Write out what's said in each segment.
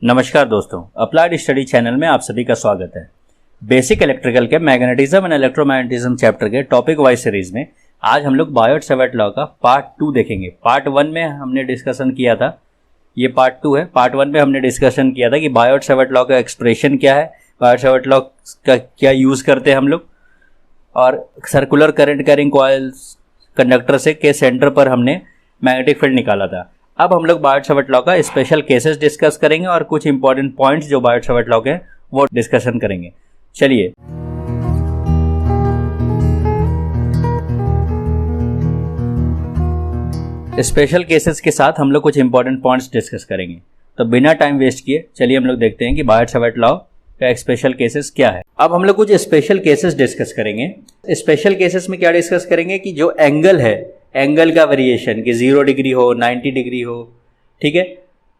नमस्कार दोस्तों, applied study channel में आप सभी का स्वागत है। बेसिक इलेक्ट्रिकल के मैग्नेटिज्म एंड इलेक्ट्रोमैग्नेटिज्म चैप्टर के टॉपिक वाइज सीरीज में आज हम लोग बायोट-सैवर्ट लॉ का पार्ट 2 देखेंगे। पार्ट 1 में हमने डिस्कशन किया था, ये पार्ट 2 है। पार्ट 1 में हमने डिस्कशन किया था कि बायोट-सैवर्ट लॉ का एक्सप्रेशन क्या है, बायोट-सैवर्ट लॉ का क्या यूज़ करते हैं हम लोग, और circular current carrying coils conductor से के सेंटर पर हमने मैग्नेटिक फील्ड निकाला था। अब हम लोग बायोट-सैवर्ट लॉ का स्पेशल केसेस डिस्कस करेंगे और कुछ इंपॉर्टेंट पॉइंट्स जो बायोट-सैवर्ट लॉ के वो डिस्कशन करेंगे। चलिए, स्पेशल केसेस के साथ हम लोग कुछ इंपॉर्टेंट पॉइंट्स डिस्कस करेंगे। तो बिना टाइम वेस्ट किए चलिए हम लोग देखते हैं कि बायोट-सैवर्ट लॉ का स्पेशल केसेस क्या है। अब हम लोग कुछ स्पेशल केसेस डिस्कस करेंगे। स्पेशल केसेस में क्या डिस्कस करेंगे कि जो एंगल है, एंगल का वेरिएशन कि 0 डिग्री हो, 90 डिग्री हो, ठीक है,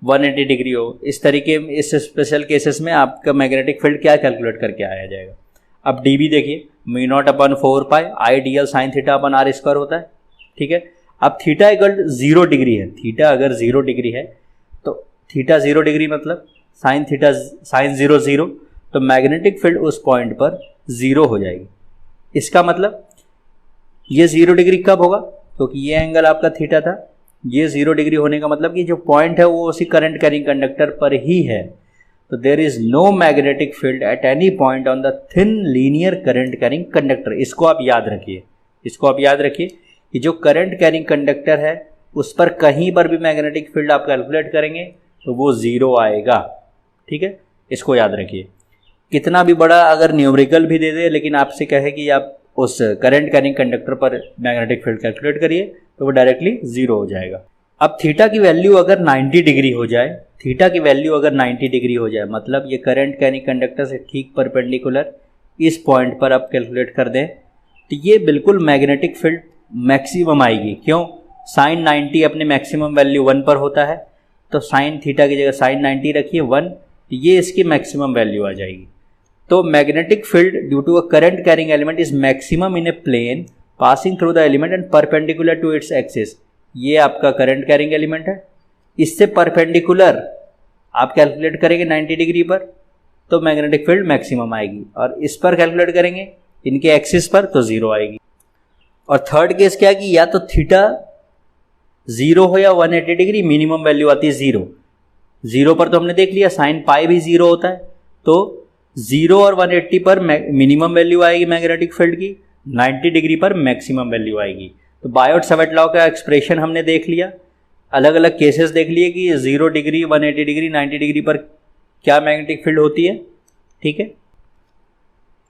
180 डिग्री हो, इस तरीके में इस स्पेशल केसेस में आपका मैग्नेटिक फील्ड क्या कैलकुलेट करके आया जाएगा। अब dB देखिए, μ0/4π ideal sine theta upon r square होता है, ठीक है। अब थीटा इक्वल 0 डिग्री है, थीटा अगर 0 डिग्री है तो थीटा 0 डिग्री मतलब साइन थीटा साइन 0 0, तो मैग्नेटिक फील्ड उस पॉइंट पर 0 हो जाएगी। इसका मतलब ये 0 डिग्री कब होगा, क्योंकि ये एंगल आपका थीटा था, ये 0 डिग्री होने का मतलब कि जो पॉइंट है वो उसी करंट कैरिंग कंडक्टर पर ही है। तो there is no magnetic field at any point on the thin linear current carrying conductor. इसको आप याद रखिए, इसको आप याद रखिए कि जो करंट कैरिंग कंडक्टर है उस पर कहीं पर भी मैग्नेटिक फील्ड आप कैलकुलेट करेंगे तो वो 0 आएगा, ठीक है। इसको याद रखिए। कितना भी बड़ा अगर न्यूमेरिकल भी दे दे लेकिन आपसे कहे कि आप उस करंट कैरिंग कंडक्टर पर मैग्नेटिक फील्ड कैलकुलेट करिए तो वो डायरेक्टली 0 हो जाएगा। अब थीटा की वैल्यू अगर 90 डिग्री हो जाए, थीटा की वैल्यू अगर 90 डिग्री हो जाए मतलब ये करंट कैरिंग कंडक्टर से ठीक परपेंडिकुलर इस पॉइंट पर आप कैलकुलेट कर दें तो ये बिल्कुल मैग्नेटिक फील्ड मैक्सिमम आएगी। क्यों? साइन 90 अपने मैक्सिमम वैल्यू 1 पर होता है, तो साइन थीटा की जगह साइन 90 रखिए 1, तो ये इसकी मैक्सिमम वैल्यू आ जाएगी। तो magnetic field due to a current carrying element is maximum in a plane passing through the element and perpendicular to its axis. ये आपका करंट कैरिंग एलिमेंट है, इससे परपेंडिकुलर आप कैलकुलेट करेंगे 90 डिग्री पर तो मैग्नेटिक फील्ड मैक्सिमम आएगी, और इस पर कैलकुलेट करेंगे इनके एक्सिस पर तो 0 आएगी। और थर्ड केस क्या कि या तो थीटा 0 हो या 180 डिग्री, मिनिमम वैल्यू आती है 0। 0 पर तो हमने देख लिया साइन पाई भी 0 होता है, तो 0 और 180 पर मिनिमम वैल्यू आएगी मैग्नेटिक फील्ड की, 90 डिग्री पर मैक्सिमम वैल्यू आएगी। तो बायोट-सैवर्ट लॉ का एक्सप्रेशन हमने देख लिया, अलग अलग केसेस देख लिए कि 0 डिग्री, 180 डिग्री, 90 डिग्री पर क्या मैग्नेटिक फील्ड होती है, ठीक है।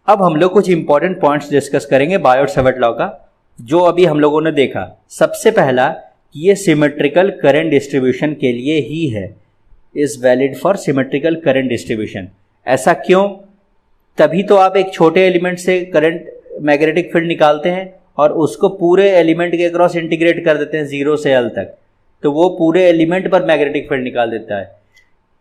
अब हम लोग कुछ इंपॉर्टेंट पॉइंट्स डिस्कस करेंगे बायोट-सैवर्ट लॉ का, जो अभी हम लोगों ने देखा। सबसे पहला कि ये सिमेट्रिकल करंट डिस्ट्रीब्यूशन के लिए ही है, is valid for symmetrical current distribution. ऐसा क्यों? तभी तो आप एक छोटे एलिमेंट से करंट मैग्नेटिक फील्ड निकालते हैं और उसको पूरे एलिमेंट के अक्रॉस इंटीग्रेट कर देते हैं 0 से L तक, तो वो पूरे एलिमेंट पर मैग्नेटिक फील्ड निकाल देता है।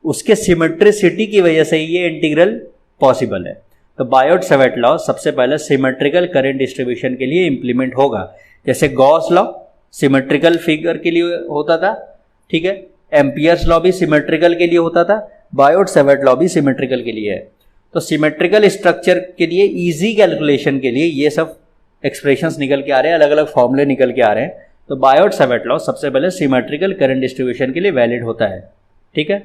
उसके सिमेट्रिसिटी की वजह से ये इंटीग्रल पॉसिबल है। तो बायोट-सैवर्ट लॉ सबसे पहले सिमेट्रिकल करंट डिस्ट्रीब्यूशन के लिए इंप्लीमेंट होगा। जैसे गॉस लॉ सिमेट्रिकल फिगर के लिए होता था, ठीक है, एम्पियर्स लॉ भी सिमेट्रिकल के लिए होता था, बायोट-सैवर्ट लॉ भी सिमेट्रिकल के लिए है। तो सिमेट्रिकल स्ट्रक्चर के लिए इजी कैलकुलेशन के लिए ये सब एक्सप्रेशंस निकल के आ रहे हैं, अलग अलग फॉर्मूले निकल के आ रहे हैं। तो बायोट-सैवर्ट लॉ सबसे पहले सिमेट्रिकल करंट डिस्ट्रीब्यूशन के लिए वैलिड होता है, ठीक है।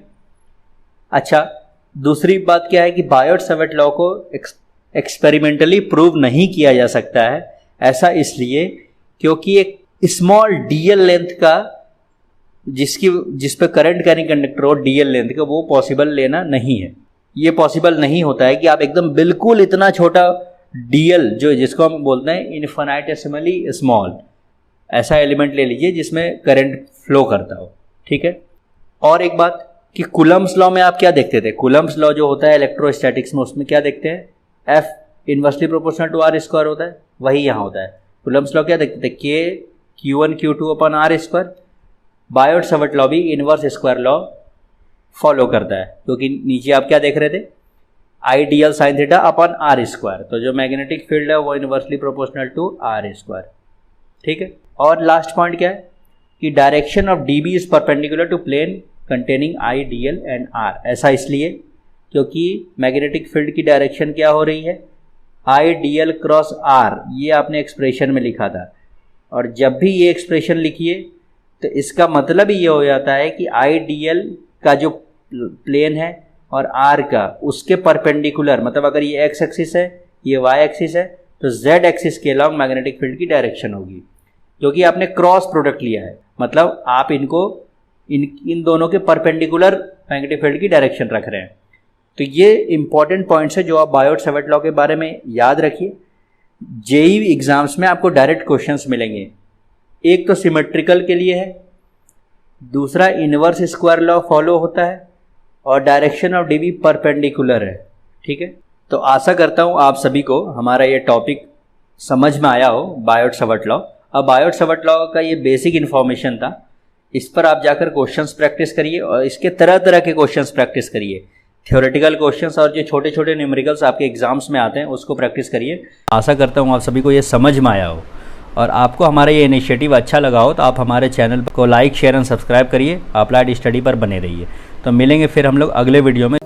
अच्छा, दूसरी बात क्या है कि बायोट-सैवर्ट लॉ को एक्सपेरिमेंटली प्रूव नहीं किया जा सकता है। ऐसा इसलिए क्योंकि एक स्मॉल डीएल लेंथ का जिस पे करंट कैरिंग कंडक्टर हो डीएल लेंथ का, वो पॉसिबल लेना नहीं है। ये पॉसिबल नहीं होता है कि आप एकदम बिल्कुल इतना छोटा डीएल, जो जिसको हम बोलते हैं इनफिनिटेसिमली स्मॉल, ऐसा एलिमेंट ले लीजिए जिसमें करंट फ्लो करता हो, ठीक है। और एक बात कि कूलम्ब्स लॉ में आप क्या देखते थे, कूलम्ब्स लॉ जो होता है इलेक्ट्रोस्टैटिक्स में, उसमें क्या देखते हैं, F inversely proportional to R square होता है, वही यहाँ होता है। कूलम्ब्स लॉ क्या देखते थे, K Q1 Q2 upon R square. Biot Savart law भी इनवर्स स्क्वायर लॉ फॉलो करता है, क्योंकि नीचे आप क्या देख रहे थे, ideal sine theta upon R square, तो जो मैग्नेटिक फील्ड है वो inversely proportional to R square, ठीक है। और लास्ट पॉइंट क्या है कि direction of dB is perpendicular to plane containing I, d l and आर। ऐसा इसलिए क्योंकि मैग्नेटिक फील्ड की डायरेक्शन क्या हो रही है, आई डी एल क्रॉस आर, ये आपने एक्सप्रेशन में लिखा था। और जब भी ये एक्सप्रेशन लिखिए तो इसका मतलब ये हो जाता है कि आई डी एल का जो प्लेन है और आर का उसके परपेंडिकुलर, मतलब अगर ये एक्स एक्सिस है ये वाई एक्सिस है तो जेड एक्सिस के अलॉन्ग मैग्नेटिक फील्ड की डायरेक्शन होगी, क्योंकि आपने क्रॉस प्रोडक्ट लिया है, मतलब आप इनको इन दोनों के परपेंडिकुलर मैग्नेटिक फील्ड की डायरेक्शन रख रहे हैं। तो ये इंपॉर्टेंट पॉइंट्स है जो आप बायोट-सैवर्ट लॉ के बारे में याद रखिए। जेईई एग्जाम्स में आपको डायरेक्ट क्वेश्चंस मिलेंगे। एक तो सिमेट्रिकल के लिए है, दूसरा इनवर्स स्क्वायर लॉ फॉलो होता है और डायरेक्शन ऑफ डीवी परपेंडिकुलर है। ठीक है, तो आशा करता हूँ आप सभी को हमारा ये टॉपिक समझ में आया हो, बायोट-सैवर्ट लॉ। अब बायोट-सैवर्ट लॉ का ये बेसिक इन्फॉर्मेशन था, इस पर आप जाकर क्वेश्चंस प्रैक्टिस करिए और इसके तरह तरह के क्वेश्चंस प्रैक्टिस करिए। थ्योरेटिकल क्वेश्चंस और जो छोटे छोटे न्यूमेरिकल्स आपके एग्जाम्स में आते हैं उसको प्रैक्टिस करिए। आशा करता हूँ आप सभी को ये समझ में आया हो और आपको हमारा ये इनिशिएटिव अच्छा लगा हो तो आप हमारे चैनल को लाइक, शेयर एंड सब्सक्राइब करिए। अप्लाइड स्टडी पर बने रहिए। तो मिलेंगे फिर हम लोग अगले वीडियो में।